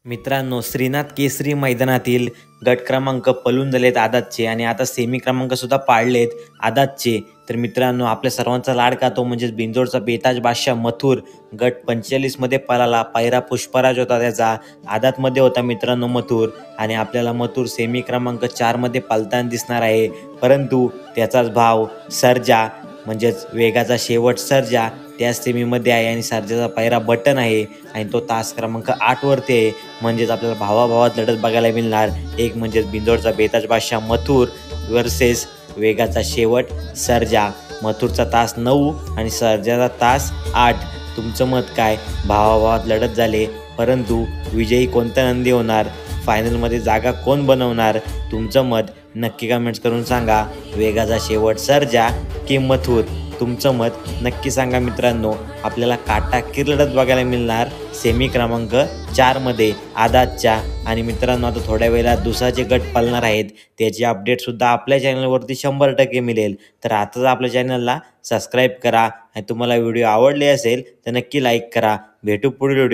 मित्रांनो, श्रीनाथ केसरी मैदानातील गट क्रमांक पळून झालेत आदातचे आणि आता सेमी क्रमांक सुद्धा पाडलेत आदातचे। तर मित्रांनो, आपल्या सर्वांचा लाडका तो म्हणजेच बिंजोडचा बेताज बादशाह मथुर गट 45 मध्ये पळाला। पायरा पुष्पराज होता त्याचा, आदातमध्ये होता मित्रांनो मथुर, आणि आपल्याला मथुर सेमी क्रमांक 4 मध्ये पळताना दिसणार आहे। परंतु त्याचाच भाव सर्जा म्हणजेच वेगाचा शेवट सर्जा त्याच सेमीमध्ये आहे आणि सर्जाचा पायरा बटन आहे आणि तो तास क्रमांक 8 वरती आहे। म्हणजेच आपल्याला भावाभावात लढत बघायला मिळणार। एक म्हणजेच बिंजोडचा बेताज बादशाह मथुर वर्सेस वेगाचा शेवट सर्जा। मथुरचा तास 9 आणि सर्जाचा तास 8। तुमचं मत काय? भावाभावात लढत झाले, परंतु विजयी कोणता नंदी होणार? फायनलमध्ये जागा कोण बनवणार? तुमचं मत नक्की कमेंट्स करून सांगा। वेगाचा शेवट सर्जा की मथुर? तुमचं मत नक्की सांगा मित्रांनो। आपल्याला काटाकीर लढत बघायला मिळणार सेमी क्रमांक 4 मध्ये आदातच्या। आणि मित्रांनो, आता थोड्या वेळात दुसराचे गट पळणार आहेत, त्याची अपडेटसुद्धा आपल्या चॅनलवरती 100% मिळेल। तर आताच आपल्या चॅनलला सबस्क्राईब करा आणि तुम्हाला व्हिडिओ आवडले असेल तर नक्की लाईक करा। भेटू पुढील व्हिडिओ।